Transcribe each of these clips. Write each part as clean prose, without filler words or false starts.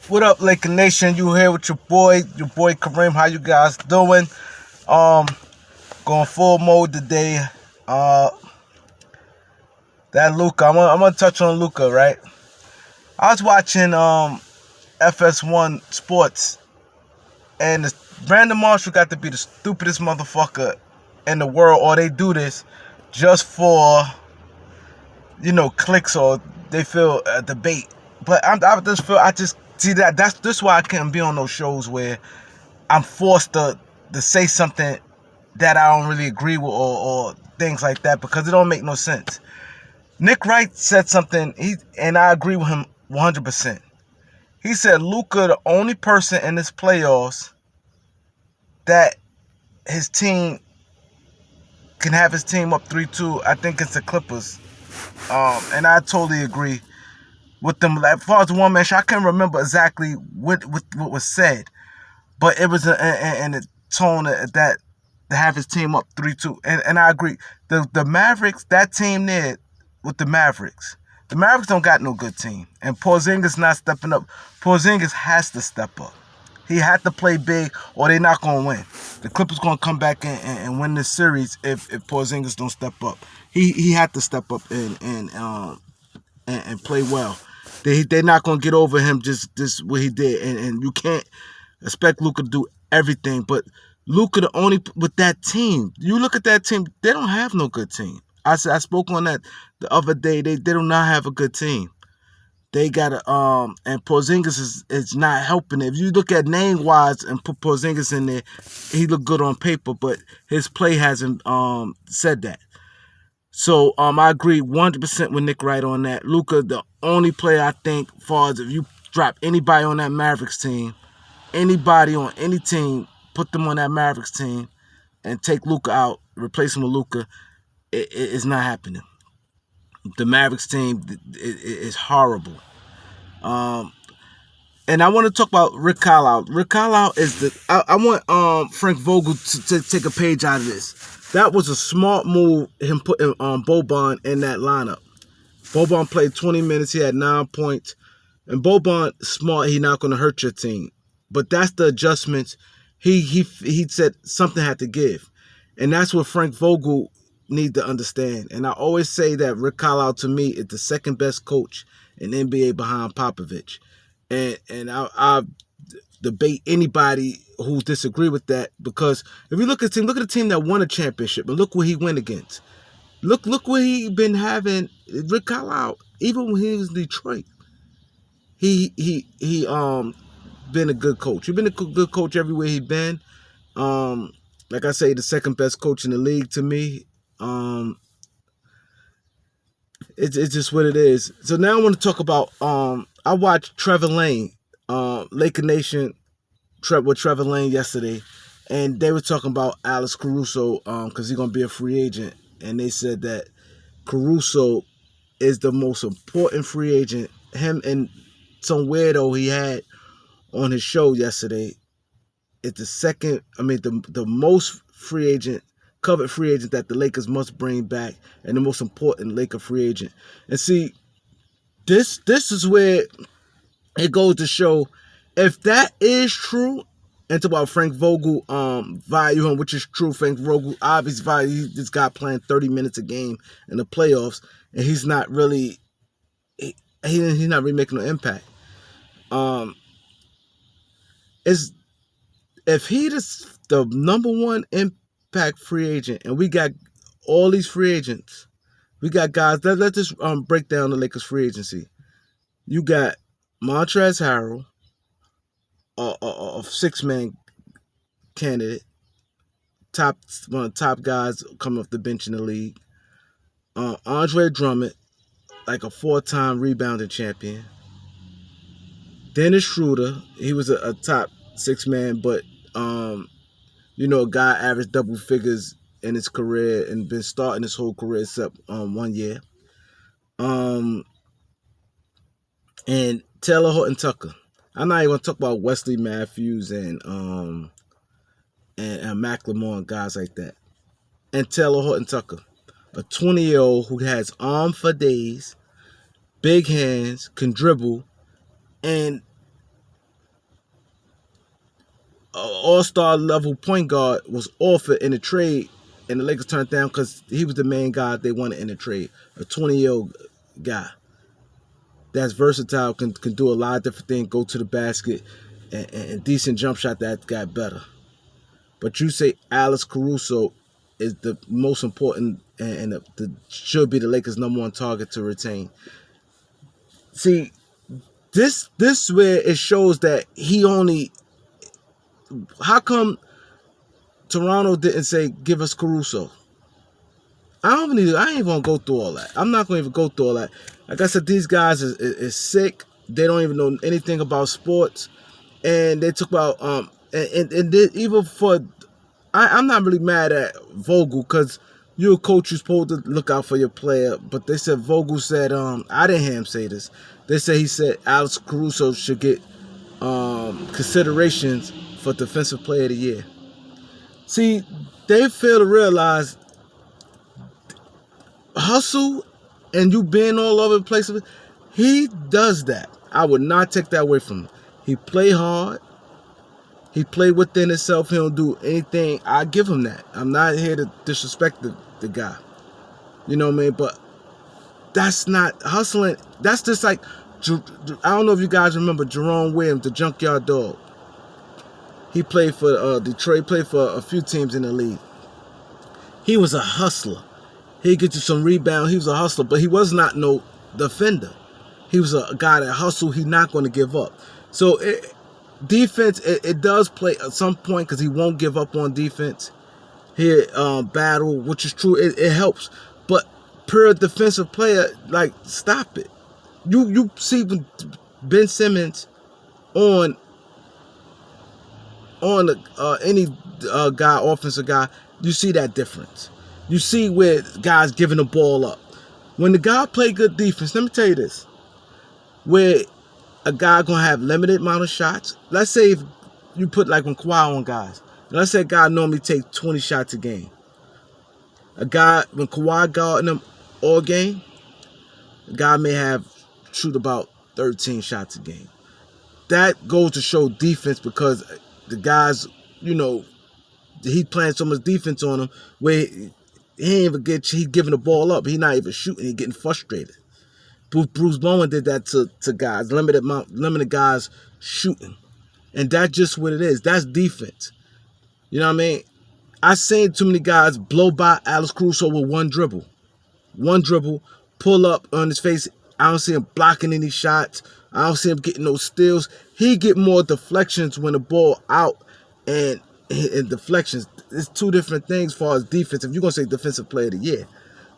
What up, Laker Nation? You here with your boy Kareem. How you guys doing? Um, Going full mode today. Uh, that Luka. I'm gonna touch on Luka, right? I was watching FS1 Sports, and Brandon Marshall got to be the stupidest motherfucker in the world, or they do this just for clicks, or they feel a debate. But I just see that's why I can't be on those shows where I'm forced to say something that I don't really agree with, or things like that, because it don't make no sense. Nick Wright said something, and I agree with him 100%. He said Luka, the only person in this playoffs that his team can have his team up 3-2. I think it's the Clippers. And I totally agree with them. Like, as far as the one man show, I can't remember exactly what was said, but it was in a tone that to have his team up 3-2. And I agree. The Mavericks, that team there with the Mavericks don't got no good team. And Porzingis not stepping up. Porzingis has to step up. He had to play big, or they're not going to win. The Clippers going to come back and win this series if Porzingis don't step up. He had to step up and play well. They're not going to get over him just what he did. And you can't expect Luka to do everything. But Luka, the only with that team, you look at that team, they don't have no good team. I spoke on that the other day. They do not have a good team. They got and Porzingis is not helping. If you look at name wise and put Porzingis in there, he look good on paper, but his play hasn't said that. So I agree 100% with Nick Wright on that. Luka, the only player I think, far as if you drop anybody on that Mavericks team, anybody on any team, put them on that Mavericks team, and take Luka out, replace him with Luka, it's not happening. The Mavericks team is horrible. And I want to talk about Rick Carlisle. Rick Carlisle is I want Frank Vogel to take a page out of this. That was a smart move, him putting Boban in that lineup. Boban played 20 minutes. He had 9 points. And Boban, smart, he not going to hurt your team. But that's the adjustments. He said something had to give. And that's what Frank Vogel need to understand. And I always say that Rick Carlisle, to me, is the second best coach in NBA behind Popovich. And I debate anybody who disagree with that, because if you look at the team that won a championship, and look where he went against. Look what he been having. Rick Carlisle, even when he was in Detroit, he been a good coach. He's been a good coach everywhere he been. Like I say, the second best coach in the league to me. It's just what it is. So now I want to talk about. I watched Trevor Lane, Laker Nation, with Trevor Lane yesterday, and they were talking about Alex Caruso because he's gonna be a free agent, and they said that Caruso is the most important free agent. Him and some weirdo he had on his show yesterday is the second. I mean, the most covered free agent that the Lakers must bring back, and the most important Laker free agent. And see, this is where it goes to show, if that is true, and talk about Frank Vogel value him, which is true. Frank Vogel obviously value this guy playing 30 minutes a game in the playoffs, and he's not really he's not really making an impact. Is if he's the number one impact free agent, and we got all these free agents, we got guys. Let's just break down the Lakers free agency. You got Montrezl Harrell, a 6-man candidate, one of the top guys coming off the bench in the league. Andre Drummond, like a 4-time rebounding champion. Dennis Schroeder, he was a top 6-man, but a guy averaged double figures in his career and been starting his whole career except 1 year. And Taylor Horton Tucker. I'm not even gonna talk about Wesley Matthews and Macklemore and guys like that. And Taylor Horton Tucker, a 20-year-old who has arm for days, big hands, can dribble, and all-star level point guard was offered in a trade, and the Lakers turned down because he was the main guy they wanted in the trade. A 20-year-old guy that's versatile, can do a lot of different things, go to the basket, and decent jump shot that got better. But you say Alex Caruso is the most important and should be the Lakers' #1 target to retain. See, this where it shows that he only. How come Toronto didn't say give us Caruso? I ain't even gonna go through all that. I'm not gonna even go through all that. Like I said, these guys is sick. They don't even know anything about sports, and they talk about and even for. I'm not really mad at Vogel because you're a coach. You're supposed to look out for your player. But they said Vogel said I didn't hear him say this. He said Alex Caruso should get considerations for Defensive Player of the Year. See, they fail to realize hustle and you being all over the place. He does that. I would not take that away from him. He play hard. He played within himself. He don't do anything. I give him that. I'm not here to disrespect the guy. You know what I mean? But that's not hustling. That's just like, I don't know if you guys remember Jerome Williams, the Junkyard Dog. He played for Detroit, played for a few teams in the league. He was a hustler. He'd get you some rebound. He was a hustler, but he was not no defender. He was a guy that hustled. He's not going to give up. So defense, it does play at some point because he won't give up on defense. He battle, which is true. It helps. But pure defensive player, like, stop it. You see Ben Simmons on any guy, offensive guy, you see that difference. You see where guys giving the ball up. When the guy play good defense, let me tell you this, where a guy gonna have limited amount of shots. Let's say if you put like when Kawhi on guys, let's say a guy normally take 20 shots a game. A guy, when Kawhi guarding him all game, a guy may shoot about 13 shots a game. That goes to show defense because the guys, he playing so much defense on him where he ain't even he giving the ball up. He not even shooting. He getting frustrated. Bruce Bowen did that to guys, limited guys shooting, and that's just what it is. That's defense. You know what I mean? I seen too many guys blow by Alex Caruso with one dribble, pull up on his face. I don't see him blocking any shots. I don't see him getting no steals. He get more deflections when the ball out and deflections. It's two different things as far as defense. If you're gonna say Defensive Player of the Year,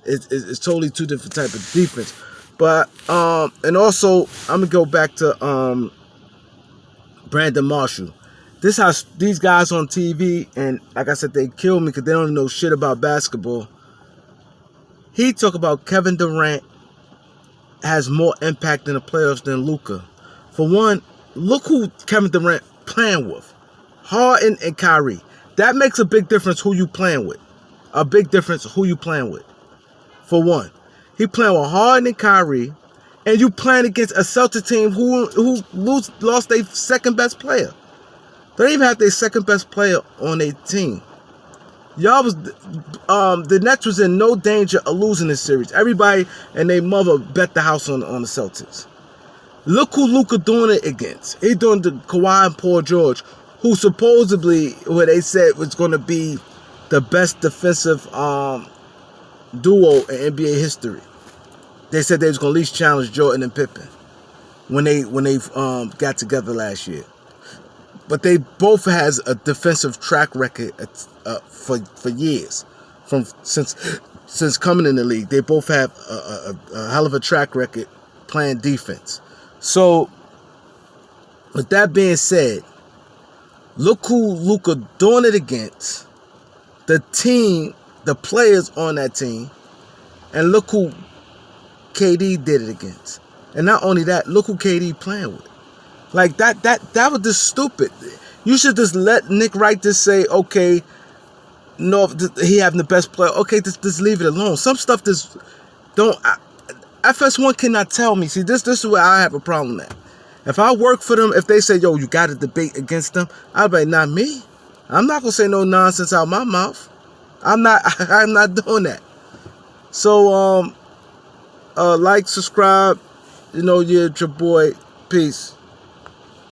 it's totally two different type of defense. But and also I'm gonna go back to Brandon Marshall. This has these guys on TV, and like I said, they kill me because they don't even know shit about basketball. He talk about Kevin Durant has more impact in the playoffs than Luka. For one, look who Kevin Durant playing with. Harden and Kyrie. That makes a big difference who you playing with. A big difference who you playing with. For one. He playing with Harden and Kyrie, and you playing against a Celtics team who lost their second best player. They don't even have their second best player on their team. Y'all was the Nets was in no danger of losing this series. Everybody and their mother bet the house on the Celtics. Look who Luka doing it against. He doing the Kawhi and Paul George, who supposedly, what they said was going to be the best defensive duo in NBA history. They said they was going to at least challenge Jordan and Pippen when they got together last year. But they both has a defensive track record for years, since coming in the league. They both have a hell of a track record playing defense. So, with that being said, look who Luka doing it against, the team, the players on that team, and look who KD did it against. And not only that, look who KD playing with. Like that was just stupid. You should just let Nick Wright just say, okay, no, he having the best player. Okay, just leave it alone. Some stuff just don't. FS1 cannot tell me. See, this is where I have a problem at. If I work for them, if they say, yo, you got to debate against them, I'll be like, not me. I'm not going to say no nonsense out my mouth. I'm not doing that. So, like, subscribe. You know, you're your boy. Peace.